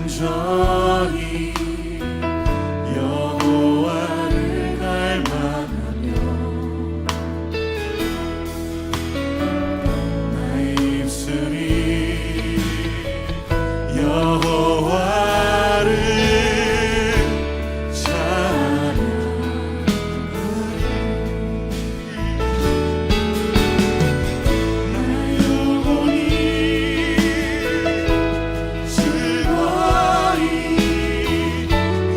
온전히 여호와를 갈망하며 나의 입술이 여호와를 찬양하리. 나의 영혼이 즐거이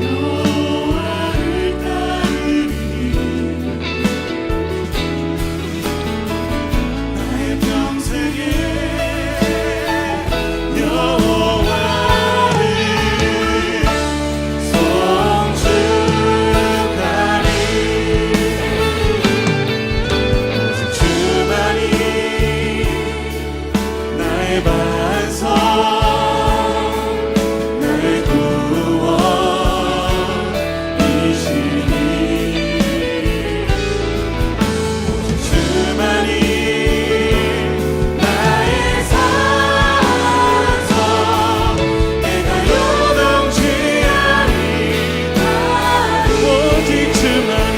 여호와를 따르리. 나의 평생에 여호와를 송축하리. 오직 주만이 나의 반석, 나의 구원이시니. 오직 주만이 나의 산성, 내가 요동치 아니하리. 오직 주만이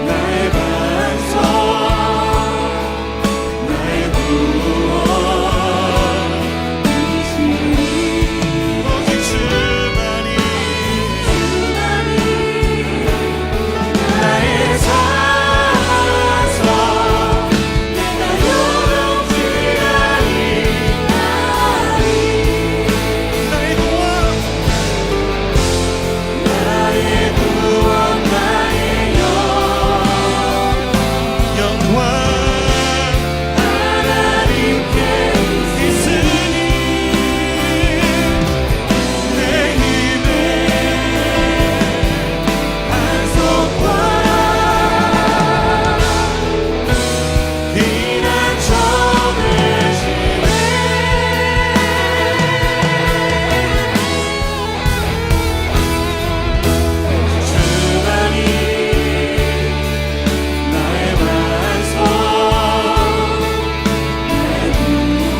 나의 반석, 나의 구원이시니. 오직 주만이 나의 산성, 내가 요동치 아니하리. 나의 구원, 나의 구원, 나의 영광 하나님께 있으니. 내 힘의 반석과 피난처 되시네. 주만이 나의 반석,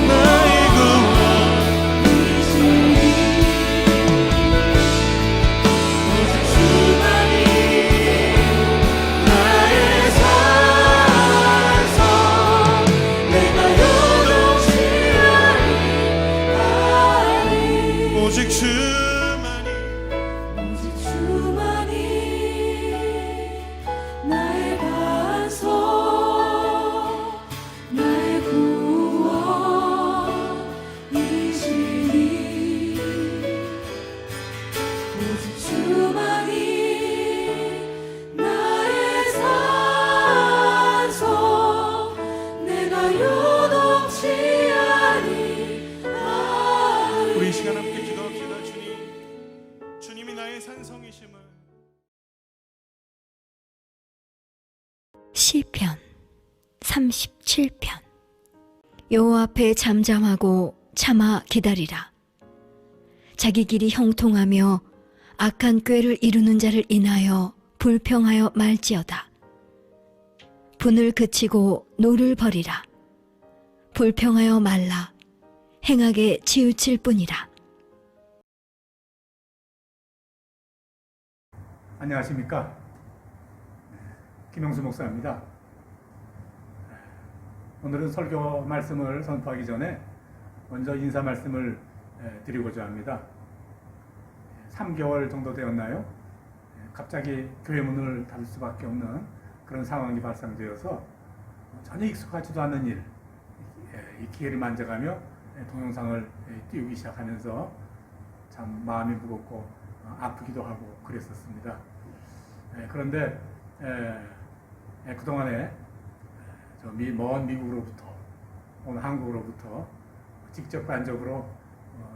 나의 구원이시니. 오직 주만이 나의 산성, 내가 요동치 아니하리. 오직 주만이 나의 반석, 나의 구원이시니. 오직 주만이 나의 산성, 내가 요동치 아니하리. 우리 이 시간 함께 기도합시다. 주님이 나의 산성이심을. 시편 37편. 여호와 앞에 잠잠하고 참아 기다리라. 자기 길이 형통하며 악한 꾀를 이루는 자를 인하여 불평하여 말지어다. 분을 그치고 노를 버리라. 불평하여 말라. 행하게 치우칠 뿐이라. 안녕하십니까? 김영수 목사입니다. 오늘은 설교 말씀을 선포하기 전에 먼저 인사 말씀을 드리고자 합니다. 3개월 정도 되었나요? 갑자기 교회 문을 닫을 수밖에 없는 그런 상황이 발생되어서 전혀 익숙하지도 않은 일, 이 기회를 만져가며 동영상을 띄우기 시작하면서 참 마음이 무겁고 아프기도 하고 그랬었습니다. 그런데 그동안에 저 먼 미국으로부터 오늘 한국으로부터 직접 간접으로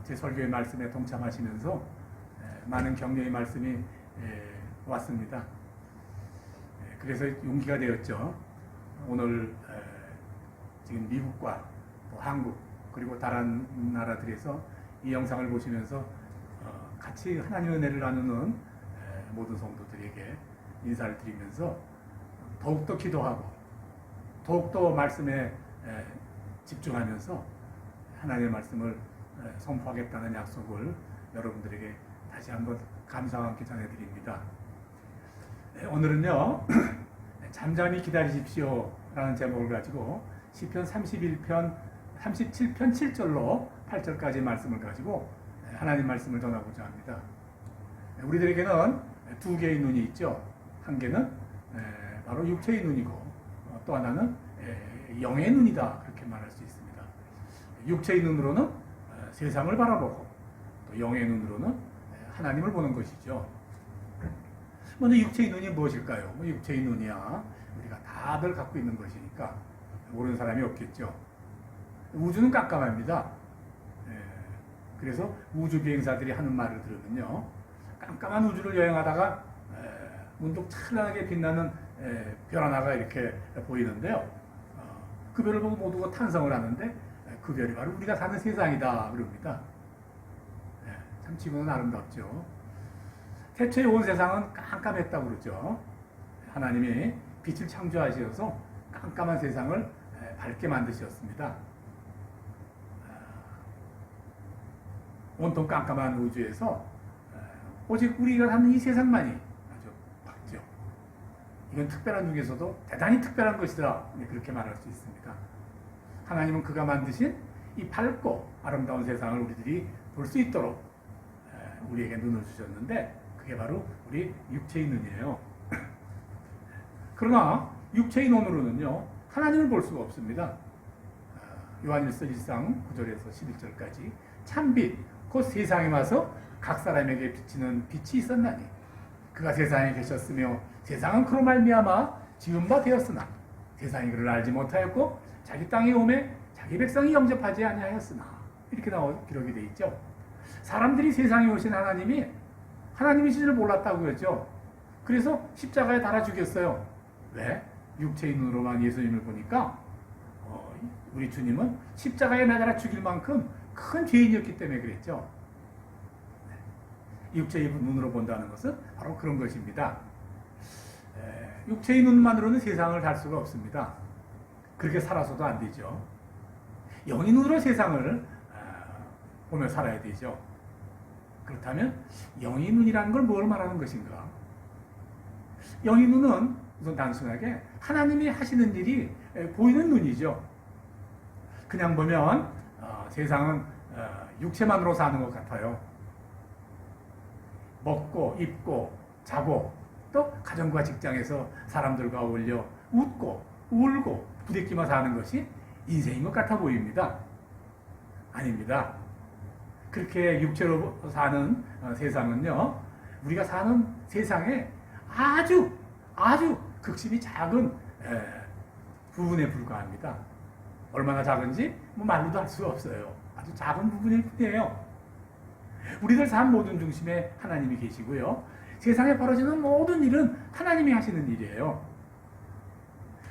제 설교의 말씀에 동참하시면서 많은 격려의 말씀이 왔습니다. 그래서 용기가 되었죠. 오늘 지금 미국과 또 한국 그리고 다른 나라들에서 이 영상을 보시면서 같이 하나님의 은혜를 나누는 모든 성도들에게 인사를 드리면서 더욱더 기도하고 더욱더 말씀에 집중하면서 하나님의 말씀을 선포하겠다는 약속을 여러분들에게 다시 한번 감사와 함께 전해드립니다. 오늘은요 잠잠히 기다리십시오 라는 제목을 가지고 시편 37편 7절로 8절까지 말씀을 가지고 하나님 말씀을 전하고자 합니다. 우리들에게는 두 개의 눈이 있죠. 한 개는 바로 육체의 눈이고 또 하나는 영의 눈이다, 그렇게 말할 수 있습니다. 육체의 눈으로는 세상을 바라보고 또 영의 눈으로는 하나님을 보는 것이죠. 먼저 육체의 눈이 무엇일까요? 육체의 눈이야 우리가 다들 갖고 있는 것이니까 모르는 사람이 없겠죠. 우주는 깜깜합니다. 그래서 우주 비행사들이 하는 말을 들으면요, 깜깜한 우주를 여행하다가 문득 찬란하게 빛나는 별 하나가 이렇게 보이는데요. 그 별을 보고 모두가 탄성을 하는데 그 별이 바로 우리가 사는 세상이다 그럽니다. 참 지구는 아름답죠. 태초에 온 세상은 깜깜했다고 그러죠. 하나님이 빛을 창조하셔서 깜깜한 세상을 밝게 만드셨습니다. 온통 깜깜한 우주에서 오직 우리가 사는 이 세상만이 아주 밝죠. 이건 특별한 중에서도 대단히 특별한 것이다, 그렇게 말할 수 있습니다. 하나님은 그가 만드신 이 밝고 아름다운 세상을 우리들이 볼 수 있도록 우리에게 눈을 주셨는데 그게 바로 우리 육체의 눈이에요. 그러나 육체의 눈으로는요 하나님을 볼 수가 없습니다. 요한일서 1장 9절에서 11절까지 참빛 곧 세상에 와서 각 사람에게 비치는 빛이 있었나니 그가 세상에 계셨으며 세상은 그로 말미암아 지은 바 되었으나 세상이 그를 알지 못하였고 자기 땅에 오매 자기 백성이 영접하지 아니하였으나, 이렇게 기록이 되어 있죠. 사람들이 세상에 오신 하나님이 하나님이신지를 몰랐다고 그랬죠. 그래서 십자가에 달아 죽였어요. 왜? 육체의 눈으로만 예수님을 보니까 우리 주님은 십자가에 매달아 죽일 만큼 큰 죄인이었기 때문에 그랬죠. 육체의 눈으로 본다는 것은 바로 그런 것입니다. 육체의 눈만으로는 세상을 달 수가 없습니다. 그렇게 살아서도 안 되죠. 영의 눈으로 세상을 보며 살아야 되죠. 그렇다면 영의 눈이라는 걸 뭘 말하는 것인가? 영의 눈은 우선 단순하게 하나님이 하시는 일이 보이는 눈이죠. 그냥 보면 세상은 육체만으로 사는 것 같아요. 먹고 입고 자고 또 가정과 직장에서 사람들과 어울려 웃고 울고 부대끼며 사는 것이 인생인 것 같아 보입니다. 아닙니다. 그렇게 육체로 사는 세상은요, 우리가 사는 세상에 아주 극심히 작은 부분에 불과합니다. 얼마나 작은지 말로도 할 수가 없어요. 아주 작은 부분일 뿐이에요. 우리들 삶 모든 중심에 하나님이 계시고요, 세상에 벌어지는 모든 일은 하나님이 하시는 일이에요.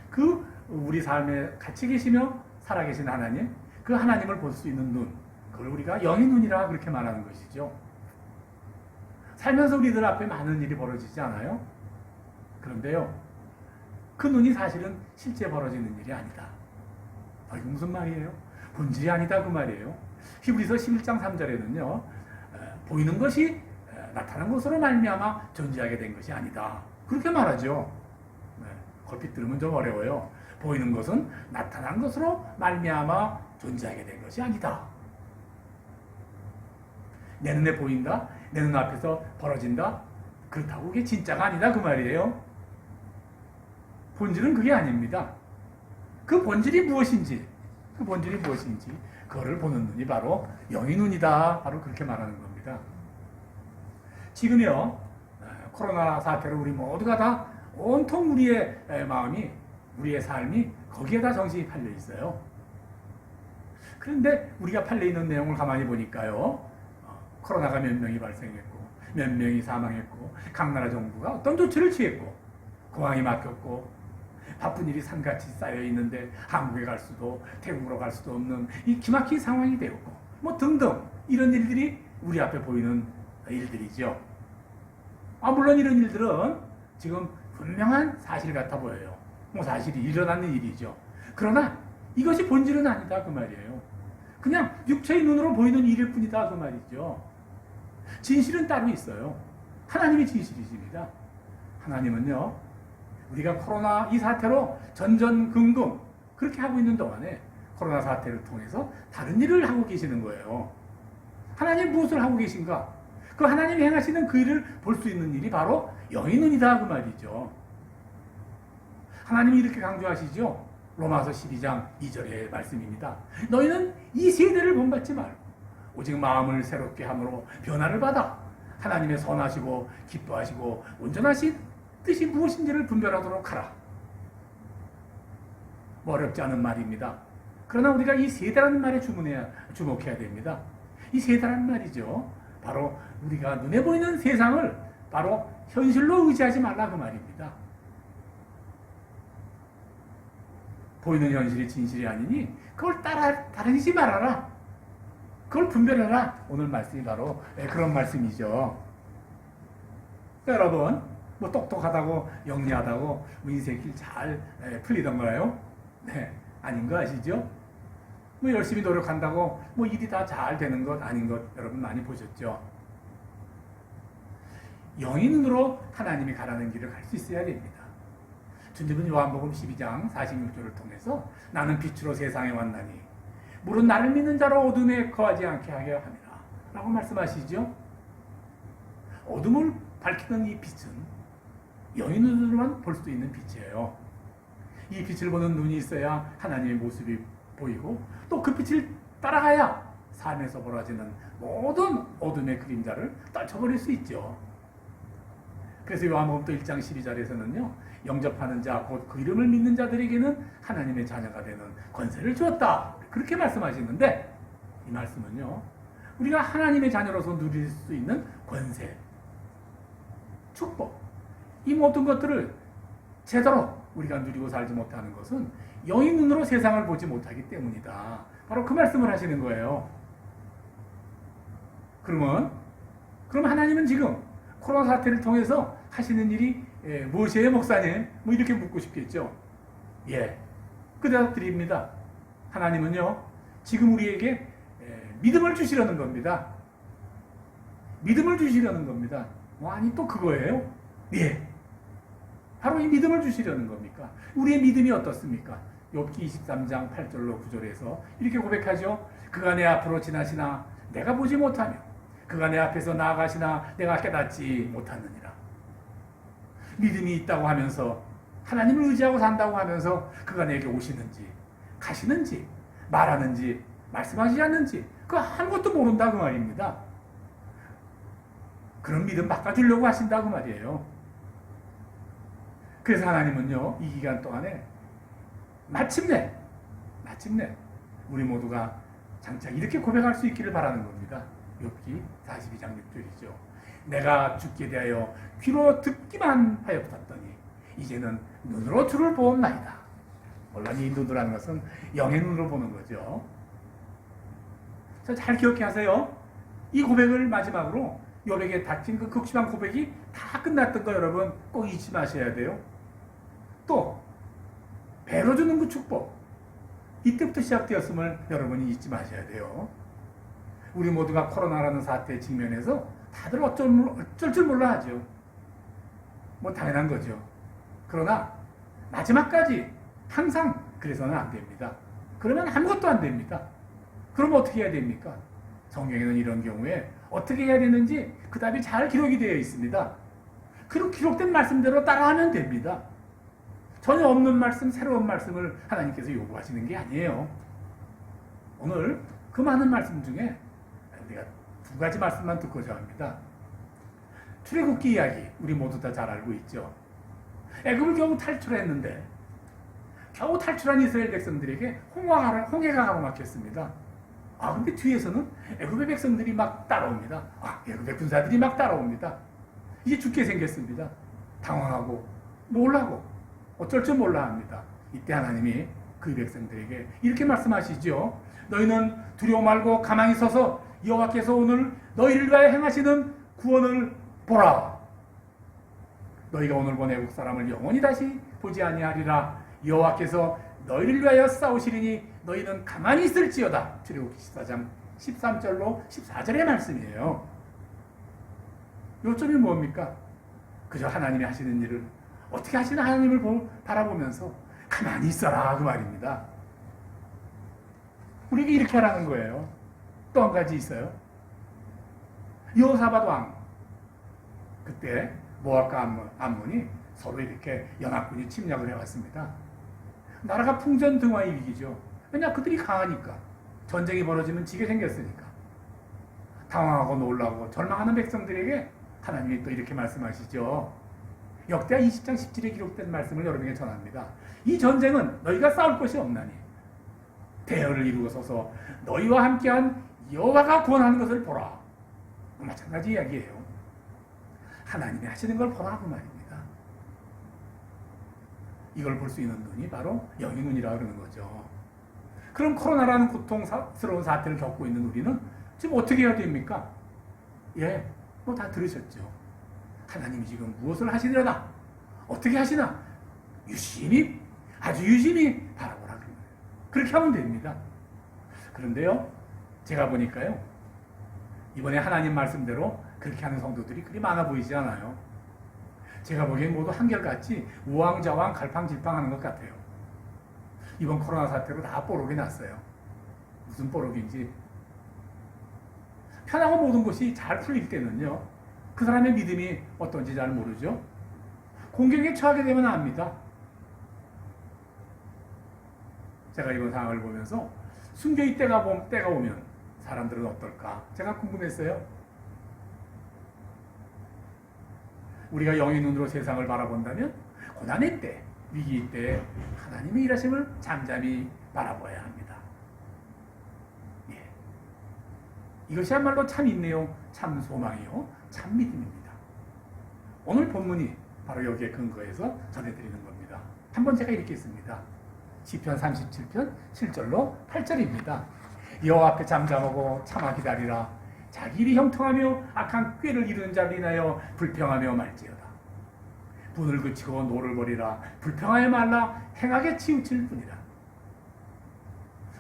그 우리 삶에 같이 계시며 살아계신 하나님, 그 하나님을 볼 수 있는 눈, 그걸 우리가 영의 눈이라 그렇게 말하는 것이죠. 살면서 우리들 앞에 많은 일이 벌어지지 않아요? 그런데요, 그 눈이 사실은 실제 벌어지는 일이 아니다. 이거 무슨 말이에요? 본질이 아니다 그 말이에요. 히브리서 11장 3절에는요 보이는 것이 나타난 것으로 말미암아 존재하게 된 것이 아니다, 그렇게 말하죠. 걸핏 들으면 좀 어려워요. 보이는 것은 나타난 것으로 말미암아 존재하게 된 것이 아니다. 내 눈에 보인다, 내 눈앞에서 벌어진다, 그렇다고 그게 진짜가 아니다 그 말이에요. 본질은 그게 아닙니다. 그 본질이 무엇인지 그거를 보는 눈이 바로 영의 눈이다, 바로 그렇게 말하는 겁니다. 지금요 코로나 사태로 우리 모두가 다 온통 우리의 마음이, 우리의 삶이 거기에다 정신이 팔려 있어요. 그런데 우리가 팔려 있는 내용을 가만히 보니까요, 코로나가 몇 명이 발생했고 몇 명이 사망했고 각 나라 정부가 어떤 조치를 취했고 공항이 막혔고 바쁜 일이 산같이 쌓여 있는데 한국에 갈 수도 태국으로 갈 수도 없는 이 기막힌 상황이 되었고 등등 이런 일들이 우리 앞에 보이는 일들이죠. 물론 이런 일들은 지금 분명한 사실 같아 보여요. 사실이 일어나는 일이죠. 그러나 이것이 본질은 아니다 그 말이에요. 그냥 육체의 눈으로 보이는 일일 뿐이다 그 말이죠. 진실은 따로 있어요. 하나님이 진실이십니다. 하나님은요, 우리가 코로나 이 사태로 전전긍긍 그렇게 하고 있는 동안에 코로나 사태를 통해서 다른 일을 하고 계시는 거예요. 하나님 무엇을 하고 계신가? 그 하나님이 행하시는 그 일을 볼 수 있는 일이 바로 영의 눈이다 그 말이죠. 하나님이 이렇게 강조하시죠. 로마서 12장 2절의 말씀입니다. 너희는 이 세대를 본받지 말고 오직 마음을 새롭게 함으로 변화를 받아 하나님의 선하시고 기뻐하시고 온전하신 뜻이 무엇인지를 분별하도록 하라. 뭐 어렵지 않은 말입니다. 그러나 우리가 이 세대라는 말에 주목해야 됩니다. 이 세대라는 말이죠. 바로 우리가 눈에 보이는 세상을 바로 현실로 의지하지 말라 그 말입니다. 보이는 현실이 진실이 아니니 그걸 따르지 말아라. 그걸 분별해라. 오늘 말씀이 바로 그런 말씀이죠. 여러분, 뭐 똑똑하다고 영리하다고 뭐 인생길 잘 풀리던가요? 네, 아닌 거 아시죠? 뭐 열심히 노력한다고 뭐 일이 다 잘 되는 것 아닌 것 여러분 많이 보셨죠? 영의 눈으로 하나님이 가라는 길을 갈 수 있어야 됩니다. 주님은 요한복음 12장 46절을 통해서 나는 빛으로 세상에 왔나니 물은 나를 믿는 자로 어둠에 거하지 않게 하게 함이라 라고 말씀하시죠. 어둠을 밝히는 이 빛은 영의 눈으로만 볼 수 있는 빛이에요. 이 빛을 보는 눈이 있어야 하나님의 모습이 보이고 또 그 빛을 따라가야 삶에서 벌어지는 모든 어둠의 그림자를 떨쳐버릴 수 있죠. 그래서 요한복음 또 1장 12절에서는요. 영접하는 자, 곧 그 이름을 믿는 자들에게는 하나님의 자녀가 되는 권세를 주었다. 그렇게 말씀하시는데 이 말씀은요. 우리가 하나님의 자녀로서 누릴 수 있는 권세, 축복, 이 모든 것들을 제대로 우리가 누리고 살지 못하는 것은 영의 눈으로 세상을 보지 못하기 때문이다. 바로 그 말씀을 하시는 거예요. 그럼 하나님은 지금 코로나 사태를 통해서 하시는 일이 무엇이에요, 목사님? 뭐 이렇게 묻고 싶겠죠. 예, 그 대답 드립니다. 하나님은요, 지금 우리에게 믿음을 주시려는 겁니다. 믿음을 주시려는 겁니다. 아니 또 그거예요? 예, 바로 이 믿음을 주시려는 겁니까? 우리의 믿음이 어떻습니까? 욥기 23장 8절로 9절에서 이렇게 고백하죠. 그가 내 앞으로 지나시나 내가 보지 못하며 그가 내 앞에서 나아가시나 내가 깨닫지 못하느니라. 믿음이 있다고 하면서 하나님을 의지하고 산다고 하면서 그가 내게 오시는지 가시는지 말하는지 말씀하시지 않는지 그거 아무것도 모른다 그 말입니다. 그런 믿음 바꿔주려고 하신다고 말이에요. 그래서 하나님은요, 이 기간 동안에 마침내 우리 모두가 장차 이렇게 고백할 수 있기를 바라는 겁니다. 욥기 42장 6절이죠. 내가 주께 대하여 귀로 듣기만 하였더니 이제는 눈으로 주를 보옵나이다. 물론 이 눈이라는 것은 영의 눈으로 보는 거죠. 잘 기억해 하세요. 이 고백을 마지막으로 욥에게 닥친 그 극심한 고백이 다 끝났던 거 여러분 꼭 잊지 마셔야 돼요. 또 배로 주는 그 축복 이때부터 시작되었음을 여러분이 잊지 마셔야 돼요. 우리 모두가 코로나라는 사태에 직면해서 다들 어쩔 줄 몰라 하죠. 뭐 당연한 거죠. 그러나 마지막까지 항상 그래서는 안 됩니다. 그러면 아무것도 안 됩니다. 그럼 어떻게 해야 됩니까? 성경에는 이런 경우에 어떻게 해야 되는지 그 답이 잘 기록이 되어 있습니다. 그 기록된 말씀대로 따라하면 됩니다. 전혀 없는 말씀, 새로운 말씀을 하나님께서 요구하시는 게 아니에요. 오늘 그 많은 말씀 중에 우리가 두 가지 말씀만 듣고자 합니다. 출애굽기 이야기 우리 모두 다 잘 알고 있죠. 애굽을 겨우 탈출했는데 겨우 탈출한 이스라엘 백성들에게 홍해가 가로막혔습니다. 근데 뒤에서는 애굽의 백성들이 막 따라옵니다. 애굽의 군사들이 막 따라옵니다. 이제 죽게 생겼습니다. 당황하고 놀라고 어쩔 줄 몰라 합니다. 이때 하나님이 그 백성들에게 이렇게 말씀하시죠. 너희는 두려워 말고 가만히 서서 여호와께서 오늘 너희를 위하여 행하시는 구원을 보라. 너희가 오늘 본 애국 사람을 영원히 다시 보지 아니하리라. 여호와께서 너희를 위하여 싸우시리니 너희는 가만히 있을지어다. 출애굽기 14장 13절로 14절의 말씀이에요. 요점이 뭡니까? 그저 하나님이 하시는 일을 어떻게 하시는 하나님을 바라보면서 가만히 있어라 그 말입니다. 우리에게 이렇게 하라는 거예요. 또 한 가지 있어요. 여호사밧 왕 그때 모압과 암몬이 서로 이렇게 연합군이 침략을 해왔습니다. 나라가 풍전등화의 위기죠. 왜냐 그들이 강하니까. 전쟁이 벌어지면 지게 생겼으니까. 당황하고 놀라고 절망하는 백성들에게 하나님이 또 이렇게 말씀하시죠. 역대하 20장 17에 기록된 말씀을 여러분에게 전합니다. 이 전쟁은 너희가 싸울 것이 없나니 대열을 이루어 서서 너희와 함께한 여호와가 구원하는 것을 보라. 마찬가지 이야기예요. 하나님이 하시는 걸 보라 그 말입니다. 이걸 볼 수 있는 눈이 바로 영의 눈이라고 그러는 거죠. 그럼 코로나라는 고통스러운 사태를 겪고 있는 우리는 지금 어떻게 해야 됩니까? 예, 뭐 다 들으셨죠. 하나님이 지금 무엇을 하시려나? 어떻게 하시나? 유심히, 아주 유심히 바라보라. 그렇게 하면 됩니다. 그런데요, 제가 보니까요, 이번에 하나님 말씀대로 그렇게 하는 성도들이 그리 많아 보이지 않아요. 제가 보기엔 모두 한결같이 우왕좌왕 갈팡질팡하는 것 같아요. 이번 코로나 사태로 다 뽀록이 났어요. 무슨 뽀록인지. 편하고 모든 것이 잘 풀릴 때는요, 그 사람의 믿음이 어떤지 잘 모르죠. 공경에 처하게 되면 압니다. 제가 이번 상황을 보면서 순교의 때가 오면 사람들은 어떨까? 제가 궁금했어요. 우리가 영의 눈으로 세상을 바라본다면 고난의 때, 위기의 때 하나님의 일하심을 잠잠히 바라봐야 합니다. 예. 이것이야말로 참 인내요, 참 소망이요, 참 믿음입니다. 오늘 본문이 바로 여기에 근거해서 전해드리는 겁니다. 한번 제가 이렇게 했습니다. 시편 37편 7절로 8절입니다. 여호와 앞에 잠잠하고 참아 기다리라. 자기 일이 형통하며 악한 꾀를 이루는 자를 인하여 불평하며 말지어다. 분을 그치고 노를 버리라. 불평하여 말라. 행하게 치우칠 뿐이라.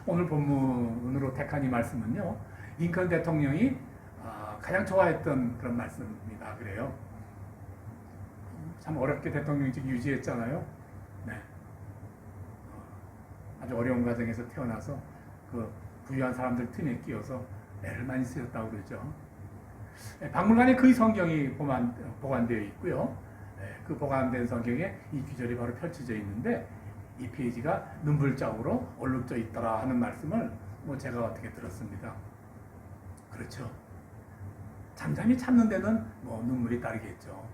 오늘 본문으로 택한 이 말씀은요, 링컨 대통령이 가장 좋아했던 그런 말씀입니다. 그래요. 참 어렵게 대통령직 유지했잖아요. 네. 아주 어려운 가정에서 태어나서 그 부유한 사람들 틈에 끼어서 애를 많이 쓰였다고 그러죠. 박물관에 그 성경이 보관되어 있고요. 그 보관된 성경에 이 구절이 바로 펼쳐져 있는데 이 페이지가 눈물자국으로 얼룩져 있더라 하는 말씀을 제가 어떻게 들었습니다. 그렇죠. 잠잠히 참는 데는 눈물이 따르겠죠.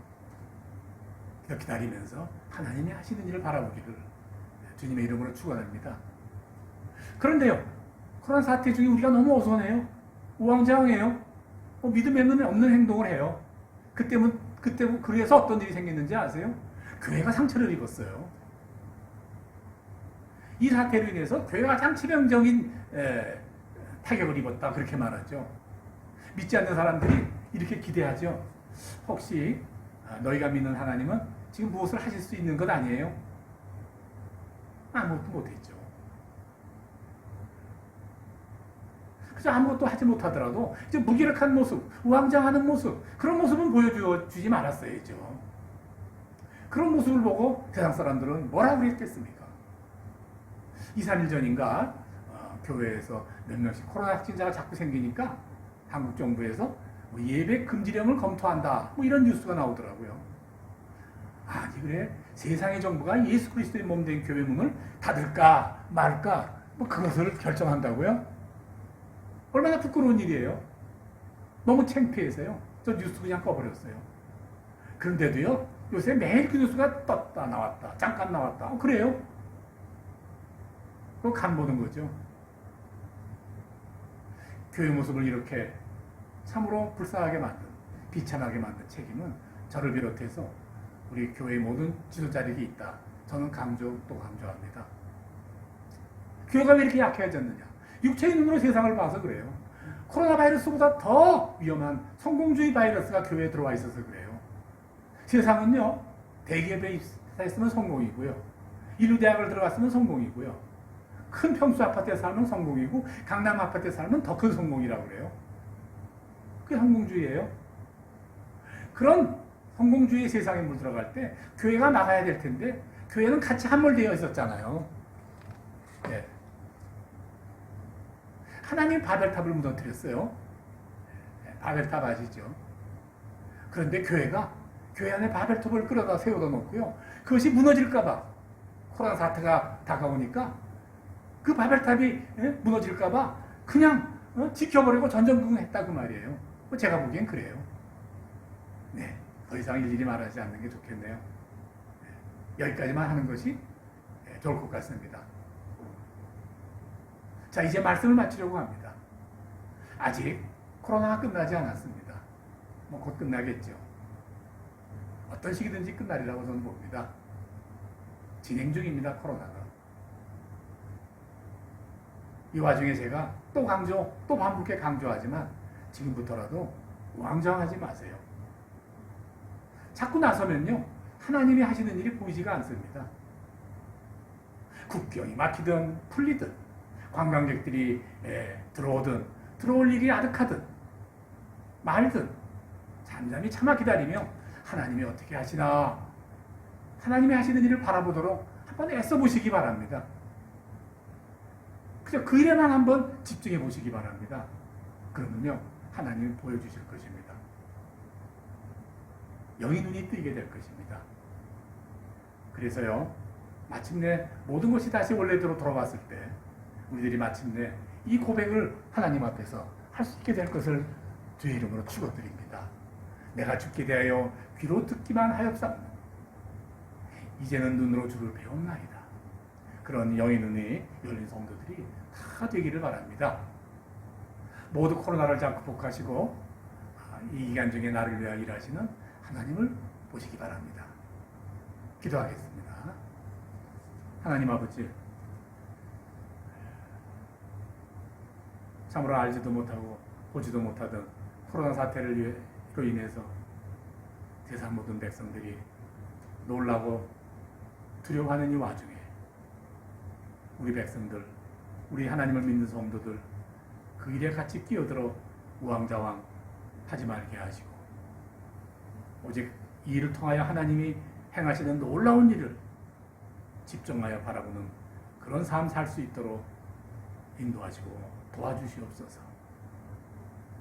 기다리면서 하나님이 하시는 일을 바라보기를 주님의 이름으로 축원합니다. 그런데요, 코로나 사태 중에 우리가 너무 어선해요. 우왕좌왕해요. 믿음에 없는 행동을 해요. 그래서 어떤 일이 생겼는지 아세요? 교회가 상처를 입었어요. 이 사태로 인해서 교회가 가장 치명적인 타격을 입었다 그렇게 말하죠. 믿지 않는 사람들이 이렇게 기대하죠. 혹시 너희가 믿는 하나님은 지금 무엇을 하실 수 있는 것 아니에요? 아무것도 못했죠. 그래서 아무것도 하지 못하더라도 이제 무기력한 모습, 우왕좌왕하는 모습, 그런 모습은 보여주지 말았어야죠. 그런 모습을 보고 세상 사람들은 뭐라고 했겠습니까? 2, 3일 전인가 교회에서 몇 명씩 코로나 확진자가 자꾸 생기니까 한국 정부에서 예배 금지령을 검토한다 이런 뉴스가 나오더라고요. 아니 그래 세상의 정부가 예수 그리스도의 몸된 교회 문을 닫을까 말까 그것을 결정한다고요? 얼마나 부끄러운 일이에요. 너무 창피해서요. 저 뉴스 그냥 꺼버렸어요. 그런데도요 요새 매일 그 뉴스가 떴다 나왔다 잠깐 나왔다 그래요? 그거 간 보는 거죠. 교회 모습을 이렇게 참으로 불쌍하게 만든 비참하게 만든 책임은 저를 비롯해서 우리 교회의 모든 지도자들이 있다. 저는 또 강조합니다. 교회가 왜 이렇게 약해졌느냐? 육체의 눈으로 세상을 봐서 그래요. 코로나 바이러스보다 더 위험한 성공주의 바이러스가 교회에 들어와 있어서 그래요. 세상은요, 대기업에 입사했으면 성공이고요. 인류대학을 들어갔으면 성공이고요. 큰 평수 아파트에 살면 성공이고 강남 아파트에 살면 더 큰 성공이라고 그래요. 그게 성공주의예요. 그런 성공주의 세상에 물들어갈 때 교회가 나가야 될 텐데 교회는 같이 함몰되어 있었잖아요. 예. 하나님 바벨탑을 무너뜨렸어요. 바벨탑 아시죠? 그런데 교회가 교회 안에 바벨탑을 끌어다 세워다 놓고요. 그것이 무너질까봐 코로나 사태가 다가오니까 그 바벨탑이 무너질까봐 그냥 지켜버리고 전전긍긍했다 그 말이에요. 제가 보기엔 그래요. 네, 더 이상 일일이 말하지 않는 게 좋겠네요. 네, 여기까지만 하는 것이 좋을 것 같습니다. 자, 이제 말씀을 마치려고 합니다. 아직 코로나가 끝나지 않았습니다. 뭐 곧 끝나겠죠. 어떤 시기든지 끝나리라고 저는 봅니다. 진행 중입니다, 코로나가. 이 와중에 제가 또 반복해 강조하지만 지금부터라도 우왕좌왕하지 마세요. 자꾸 나서면요, 하나님이 하시는 일이 보이지가 않습니다. 국경이 막히든 풀리든 관광객들이 들어오든 들어올 일이 아득하든 말든 잠잠히 참아 기다리며 하나님이 어떻게 하시나, 하나님이 하시는 일을 바라보도록 한번 애써 보시기 바랍니다. 그저 그 일에만 한번 집중해 보시기 바랍니다. 그러면요, 하나님이 보여주실 것입니다. 영의 눈이 뜨이게 될 것입니다. 그래서요, 마침내 모든 것이 다시 원래대로 돌아왔을 때 우리들이 마침내 이 고백을 하나님 앞에서 할 수 있게 될 것을 주의 이름으로 축원드립니다. 내가 죽게 대하여 귀로 듣기만 하였사오니 이제는 눈으로 주를 배웠나이다. 그런 영의 눈이 열린 성도들이 다 되기를 바랍니다. 모두 코로나를 잘 극복하시고 이 기간 중에 나를 위하여 일하시는 하나님을 보시기 바랍니다. 기도하겠습니다. 하나님 아버지, 참으로 알지도 못하고 보지도 못하던 코로나 사태로 인해서 세상 모든 백성들이 놀라고 두려워하는 이 와중에 우리 백성들, 우리 하나님을 믿는 성도들 그 일에 같이 끼어들어 우왕좌왕 하지 말게 하시고 오직 이 일을 통하여 하나님이 행하시는 놀라운 일을 집중하여 바라보는 그런 삶 살 수 있도록 인도하시고 도와주시옵소서.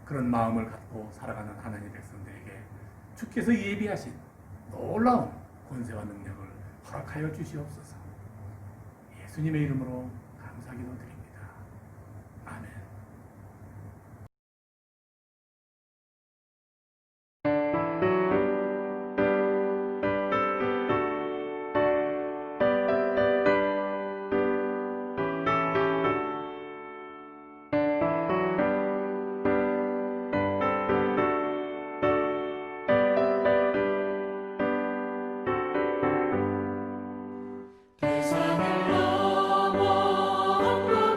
그런 마음을 갖고 살아가는 하나님의 백성들에게 주께서 예비하신 놀라운 권세와 능력을 허락하여 주시옵소서. 예수님의 이름으로 감사기도 드립니다. 아멘. 세상을 넘어 한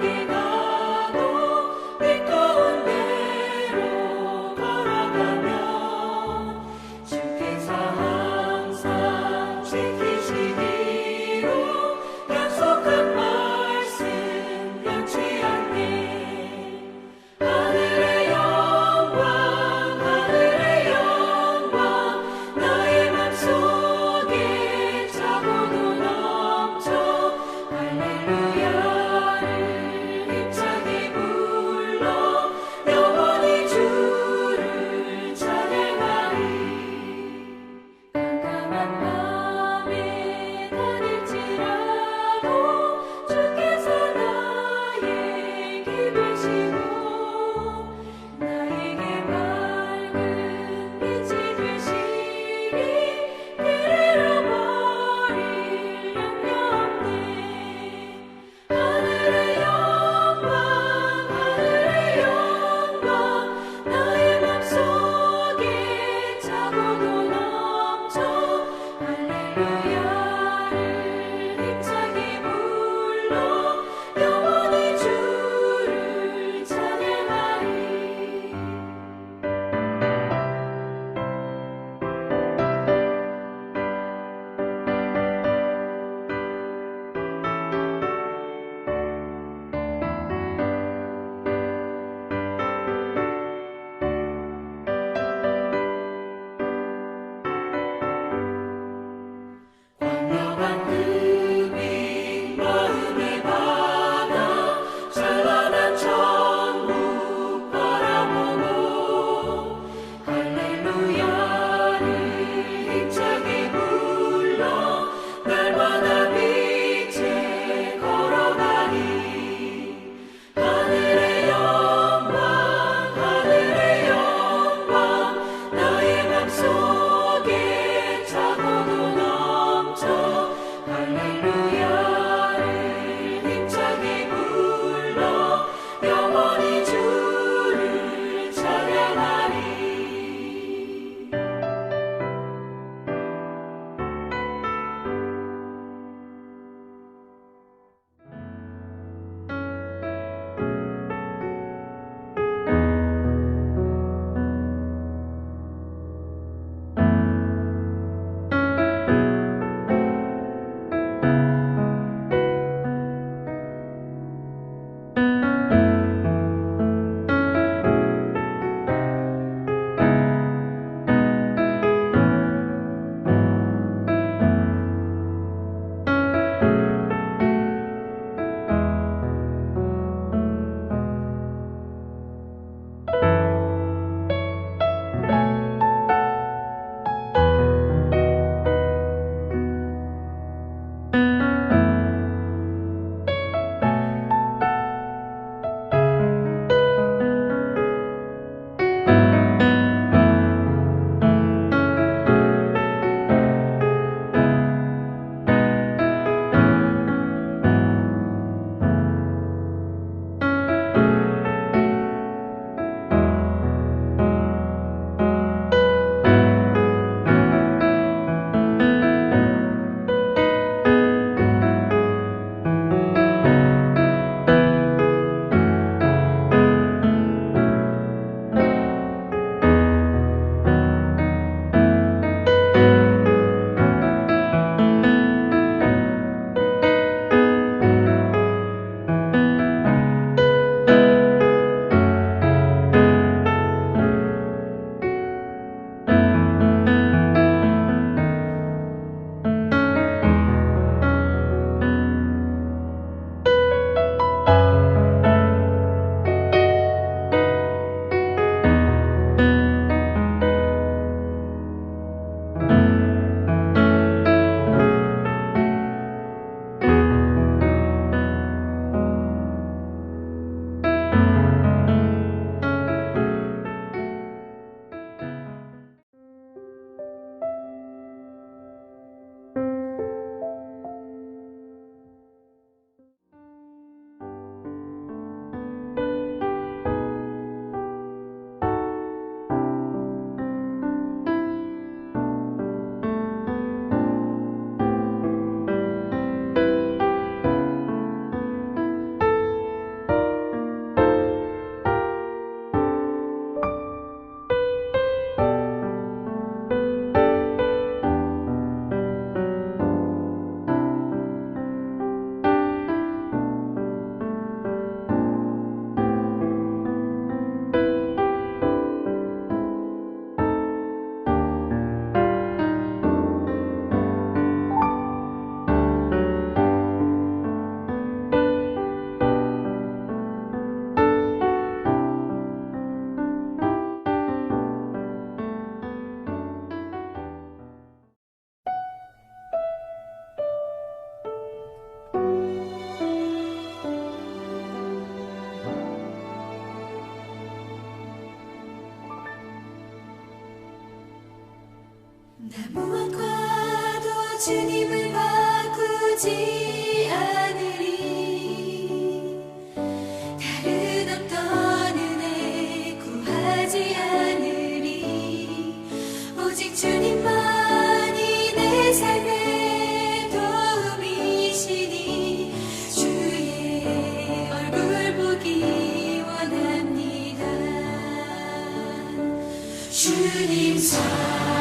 무엇과도 주님을 바꾸지 않으리. 다른 어떤 은혜 구하지 않으리. 오직 주님만이 내 삶의 도움이시니 주의 얼굴 보기 원합니다. 주님 사랑